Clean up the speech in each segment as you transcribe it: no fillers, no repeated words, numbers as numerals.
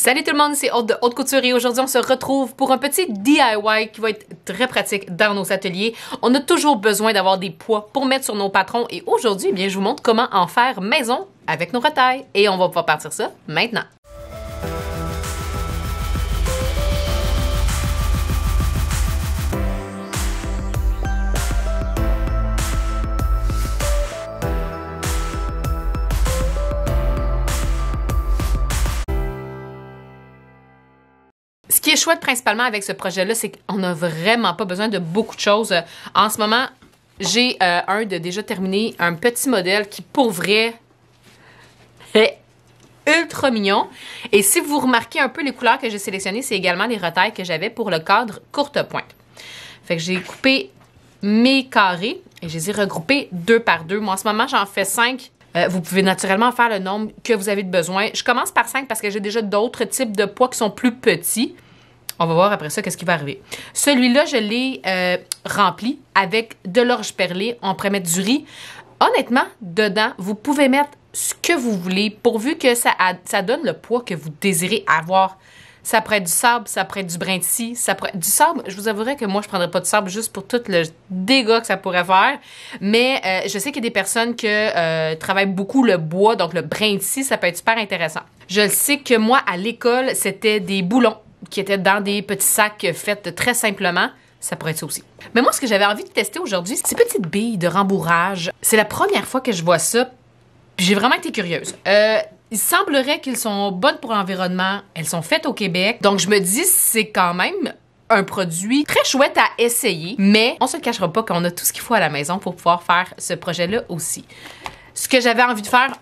Salut tout le monde, c'est Aude de Haute Couture et aujourd'hui on se retrouve pour un petit DIY qui va être très pratique dans nos ateliers. On a toujours besoin d'avoir des poids pour mettre sur nos patrons et aujourd'hui, bien, je vous montre comment en faire maison avec nos retailles et on va pouvoir partir ça maintenant. Ce qui est chouette principalement avec ce projet-là, c'est qu'on n'a vraiment pas besoin de beaucoup de choses. En ce moment, j'ai déjà terminé, un petit modèle qui, pour vrai, est ultra mignon. Et si vous remarquez un peu les couleurs que j'ai sélectionnées, c'est également les retailles que j'avais pour le cadre courte pointe. Fait que j'ai coupé mes carrés et je les ai regroupés 2 par 2. Moi, en ce moment, j'en fais 5. Vous pouvez naturellement faire le nombre que vous avez de besoin. Je commence par 5 parce que j'ai déjà d'autres types de poids qui sont plus petits. On va voir après ça qu'est-ce qui va arriver. Celui-là, je l'ai rempli avec de l'orge perlée. On pourrait mettre du riz. Honnêtement, dedans, vous pouvez mettre ce que vous voulez pourvu que ça donne le poids que vous désirez avoir. Ça pourrait être du sable, ça pourrait être du brin de scie, ça pourrait être du sable. Je vous avouerai que moi, je ne prendrais pas de sable juste pour tout le dégât que ça pourrait faire. Mais je sais qu'il y a des personnes qui travaillent beaucoup le bois, donc le brin de scie, ça peut être super intéressant. Je sais que moi, à l'école, c'était des boulons qui étaient dans des petits sacs faits très simplement. Ça pourrait être ça aussi. Mais moi, ce que j'avais envie de tester aujourd'hui, c'est ces petites billes de rembourrage. C'est la première fois que je vois ça, puis j'ai vraiment été curieuse. Il semblerait qu'elles sont bonnes pour l'environnement. Elles sont faites au Québec. Donc, je me dis, c'est quand même un produit très chouette à essayer. Mais on se le cachera pas qu'on a tout ce qu'il faut à la maison pour pouvoir faire ce projet-là aussi. Ce que j'avais envie de faire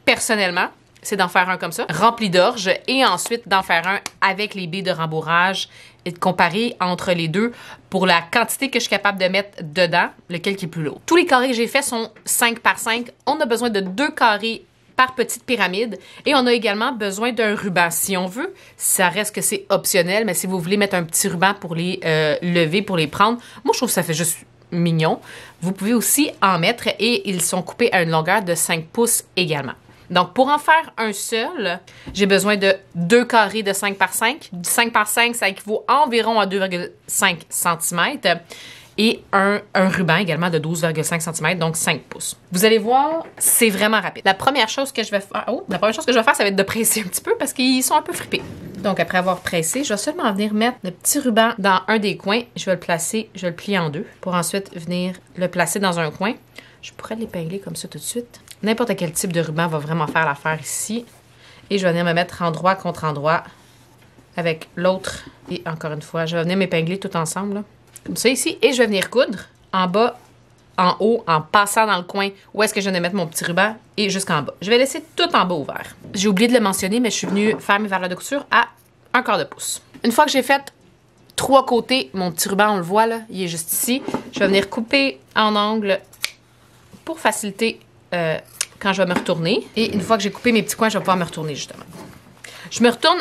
personnellement, c'est d'en faire un comme ça, rempli d'orge, et ensuite d'en faire un avec les billes de rembourrage et de comparer entre les deux pour la quantité que je suis capable de mettre dedans, lequel qui est plus lourd. Tous les carrés que j'ai faits sont 5 par 5. On a besoin de 2 carrés par petite pyramide. Et on a également besoin d'un ruban. Si on veut, ça reste que c'est optionnel, mais si vous voulez mettre un petit ruban pour les lever, pour les prendre, moi, je trouve que ça fait juste mignon. Vous pouvez aussi en mettre et ils sont coupés à une longueur de 5 pouces également. Donc, pour en faire un seul, j'ai besoin de 2 carrés de 5 par 5. 5 par 5, ça équivaut environ à 2,5 cm. Et un ruban également de 12,5 cm, donc 5 pouces. Vous allez voir, c'est vraiment rapide. La première chose que je vais faire, ça va être de presser un petit peu parce qu'ils sont un peu fripés. Donc, après avoir pressé, je vais seulement venir mettre le petit ruban dans un des coins. Je vais le placer, je vais le plier en deux pour ensuite venir le placer dans un coin. Je pourrais l'épingler comme ça tout de suite. N'importe quel type de ruban va vraiment faire l'affaire ici. Et je vais venir me mettre endroit contre endroit avec l'autre. Et encore une fois, je vais venir m'épingler tout ensemble, là. Comme ça ici, et je vais venir coudre en bas, en haut, en passant dans le coin où est-ce que je viens de mettre mon petit ruban et jusqu'en bas. Je vais laisser tout en bas ouvert. J'ai oublié de le mentionner, mais je suis venue faire mes valeurs de couture à 1/4 pouce. Une fois que j'ai fait 3 côtés, mon petit ruban, on le voit là, il est juste ici. Je vais venir couper en angle pour faciliter quand je vais me retourner. Et une fois que j'ai coupé mes petits coins, je vais pouvoir me retourner justement. Je me retourne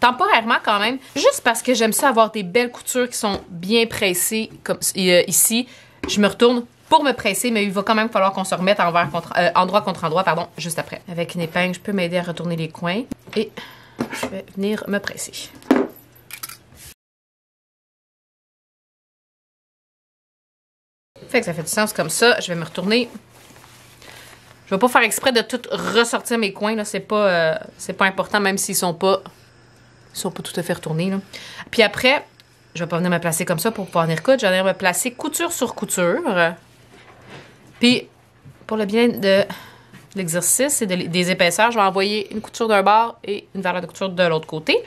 temporairement quand même, juste parce que j'aime ça avoir des belles coutures qui sont bien pressées, comme ici. Je me retourne pour me presser, mais il va quand même falloir qu'on se remette endroit contre endroit, pardon, juste après. Avec une épingle, je peux m'aider à retourner les coins et je vais venir me presser. Fait que ça fait du sens comme ça. Je vais me retourner. Je vais pas faire exprès de tout ressortir mes coins, là. C'est pas important, même s'ils sont pas tout à fait retournés, là. Puis après, je vais pas venir me placer comme ça pour pouvoir venir coudre. Je vais venir me placer couture sur couture. Puis, pour le bien de l'exercice et des épaisseurs, je vais envoyer une couture d'un bord et une valeur de couture de l'autre côté.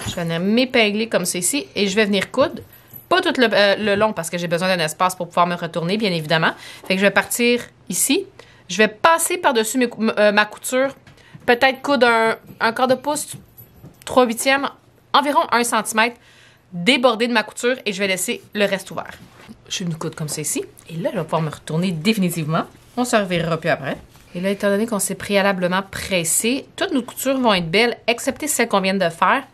Je vais venir m'épingler comme ça ici et je vais venir coudre. Pas tout le long parce que j'ai besoin d'un espace pour pouvoir me retourner, bien évidemment. Fait que je vais partir ici. Je vais passer par-dessus ma couture, peut-être coudre un quart de pouce, 3/8, environ 1 cm, déborder de ma couture et je vais laisser le reste ouvert. Je vais une coudre comme ça ici. Et là, je vais pouvoir me retourner définitivement. On se reverra plus après. Et là, étant donné qu'on s'est préalablement pressé, toutes nos coutures vont être belles, excepté celles qu'on vient de faire.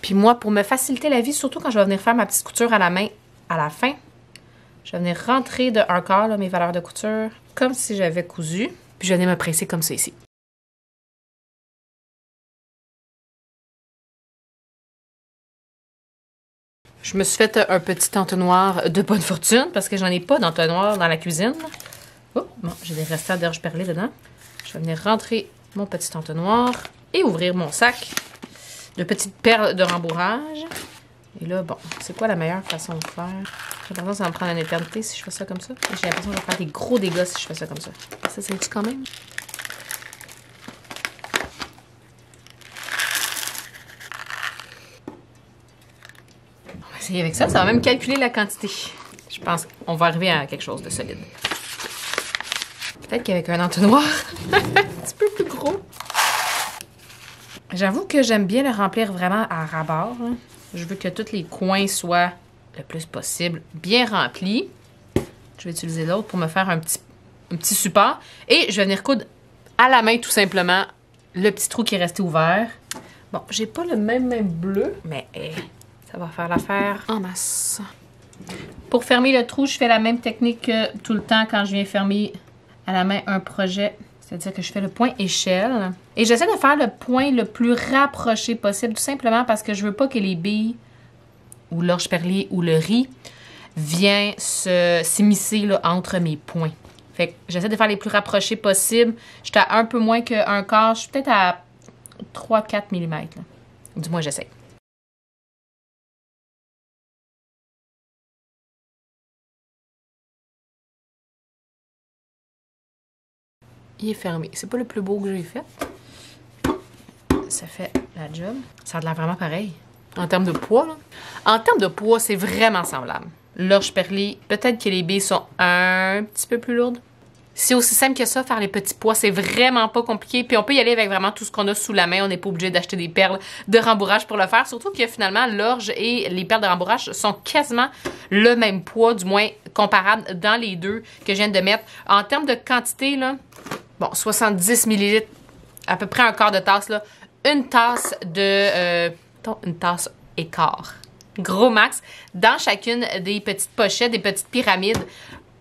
Puis moi, pour me faciliter la vie, surtout quand je vais venir faire ma petite couture à la main à la fin, je vais venir rentrer de 1/4 là, mes valeurs de couture, comme si j'avais cousu. Puis je vais venir me presser comme ça ici. Je me suis fait un petit entonnoir de bonne fortune parce que j'en ai pas d'entonnoir dans la cuisine. Oh, bon, j'ai des restants d'orge perlée dedans. Je vais venir rentrer mon petit entonnoir et ouvrir mon sac de petites perles de rembourrage. Et là, bon, c'est quoi la meilleure façon de faire? J'ai l'impression que ça va me prendre une éternité si je fais ça comme ça. J'ai l'impression que je vais faire des gros dégâts si je fais ça comme ça. Ça, c'est-tu quand même? On va essayer avec ça. Ça va même calculer la quantité. Je pense qu'on va arriver à quelque chose de solide. Peut-être qu'avec un entonnoir un petit peu plus gros. J'avoue que j'aime bien le remplir vraiment à ras-bord. Je veux que tous les coins soient le plus possible bien remplis. Je vais utiliser l'autre pour me faire un petit support. Et je vais venir coudre à la main tout simplement le petit trou qui est resté ouvert. Bon, j'ai pas le même bleu, mais ça va faire l'affaire en masse. Pour fermer le trou, je fais la même technique que tout le temps quand je viens fermer à la main un projet. C'est-à-dire que je fais le point échelle. Et j'essaie de faire le point le plus rapproché possible, tout simplement parce que je veux pas que les billes, ou l'orge perlée, ou le riz, viennent s'immiscer entre mes points. Fait que j'essaie de faire les plus rapprochés possible. J'étais à un peu moins qu'un quart. Je suis peut-être à 3-4 mm. Là. Du moins, j'essaie. Il est fermé. C'est pas le plus beau que j'ai fait. Ça fait la job. Ça a l'air vraiment pareil. En termes de poids, là. En termes de poids, c'est vraiment semblable. L'orge perlée, peut-être que les billes sont un petit peu plus lourdes. C'est aussi simple que ça, faire les petits pois. C'est vraiment pas compliqué. Puis on peut y aller avec vraiment tout ce qu'on a sous la main. On n'est pas obligé d'acheter des perles de rembourrage pour le faire. Surtout que finalement, l'orge et les perles de rembourrage sont quasiment le même poids, du moins comparable dans les deux que je viens de mettre. En termes de quantité, là, bon, 70 ml, à peu près un quart de tasse, là. Une tasse de... une tasse et quart. Gros max. Dans chacune des petites pochettes, des petites pyramides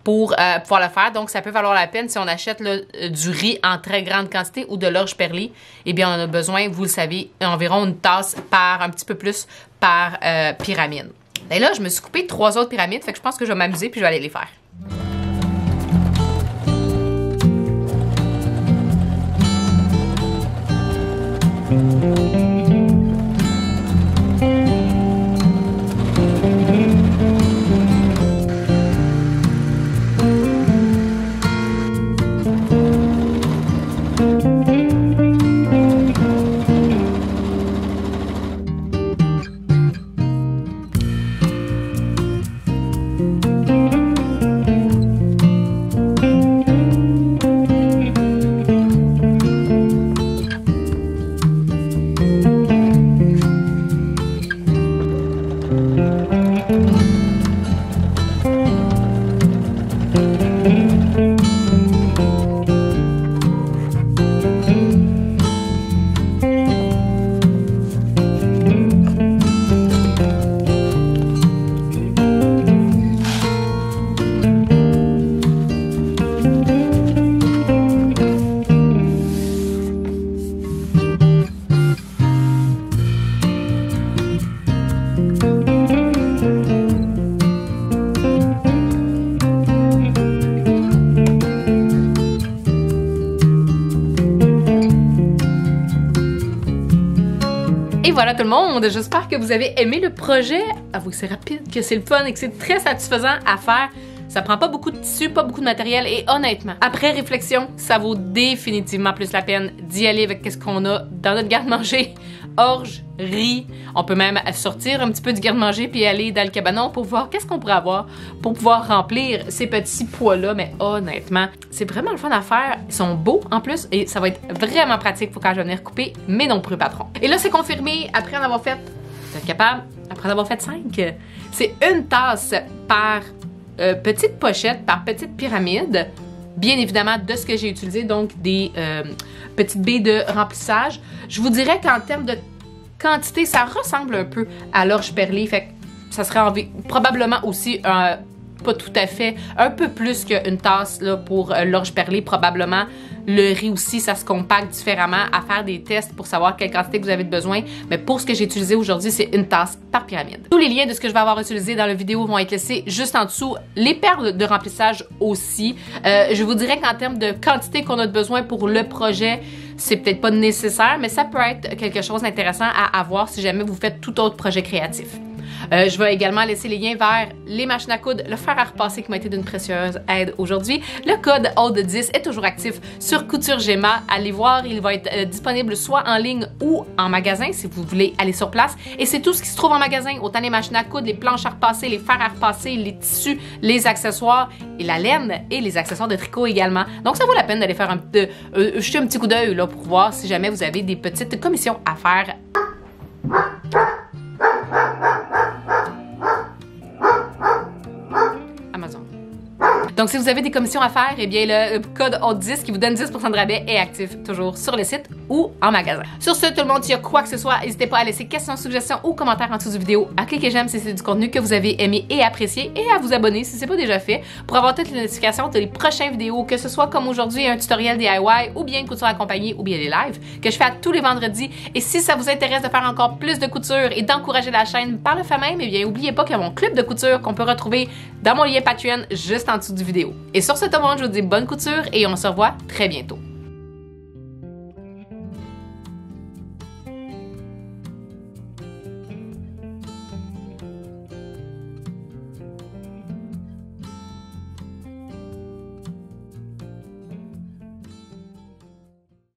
pour pouvoir le faire. Donc, ça peut valoir la peine si on achète là, du riz en très grande quantité ou de l'orge perlée. Eh bien, on en a besoin, vous le savez, environ une tasse par, un petit peu plus par pyramide. Et là, je me suis coupé 3 autres pyramides, fait que je pense que je vais m'amuser puis je vais aller les faire. Voilà tout le monde, j'espère que vous avez aimé le projet. Avouez que c'est rapide, que c'est le fun et que c'est très satisfaisant à faire. Ça prend pas beaucoup de tissu, pas beaucoup de matériel et honnêtement, après réflexion, ça vaut définitivement plus la peine d'y aller avec ce qu'on a dans notre garde-manger. Orge, riz, on peut même sortir un petit peu du garde-manger puis aller dans le cabanon pour voir qu'est-ce qu'on pourrait avoir pour pouvoir remplir ces petits pois-là. Mais honnêtement, c'est vraiment le fun à faire. Ils sont beaux en plus et ça va être vraiment pratique pour quand je vais venir couper mes nombreux patrons. Et là, c'est confirmé après en avoir fait, vous êtes capable, après en avoir fait 5. C'est une tasse par petite pochette, par petite pyramide. Bien évidemment, de ce que j'ai utilisé, donc des petites baies de remplissage. Je vous dirais qu'en termes de quantité, ça ressemble un peu à l'orge perlée. Fait que ça serait probablement aussi pas tout à fait, un peu plus qu'une tasse là, pour l'orge perlée, probablement. Le riz aussi, ça se compacte différemment. À faire des tests pour savoir quelle quantité vous avez de besoin. Mais pour ce que j'ai utilisé aujourd'hui, c'est une tasse par pyramide. Tous les liens de ce que je vais avoir utilisé dans la vidéo vont être laissés juste en dessous. Les perles de remplissage aussi. Je vous dirais qu'en termes de quantité qu'on a besoin pour le projet, c'est peut-être pas nécessaire, mais ça peut être quelque chose d'intéressant à avoir si jamais vous faites tout autre projet créatif. Je vais également laisser les liens vers les machines à coudre, le fer à repasser qui m'a été d'une précieuse aide aujourd'hui. Le code AUD10 est toujours actif sur Couture Gemma. Allez voir, il va être disponible soit en ligne ou en magasin si vous voulez aller sur place. Et c'est tout ce qui se trouve en magasin, autant les machines à coudre, les planches à repasser, les fers à repasser, les tissus, les accessoires et la laine et les accessoires de tricot également. Donc ça vaut la peine d'aller faire jeter un petit coup d'œil là pour voir si jamais vous avez des petites commissions à faire. Amazon. Donc, si vous avez des commissions à faire, eh bien, le code AUD10 qui vous donne 10% de rabais est actif toujours sur le site ou en magasin. Sur ce, tout le monde, s'il y a quoi que ce soit, n'hésitez pas à laisser questions, suggestions ou commentaires en dessous de vidéo, à cliquer j'aime si c'est du contenu que vous avez aimé et apprécié et à vous abonner si ce n'est pas déjà fait pour avoir toutes les notifications de les prochaines vidéos, que ce soit comme aujourd'hui un tutoriel DIY ou bien une couture accompagnée ou bien des lives que je fais à tous les vendredis. Et si ça vous intéresse de faire encore plus de couture et d'encourager la chaîne par le fait même, eh bien, n'oubliez pas qu'il y a mon club de couture qu'on peut retrouver dans mon lien Patreon juste en dessous du vidéo. Et sur ce, tout le monde, je vous dis bonne couture et on se revoit très bientôt.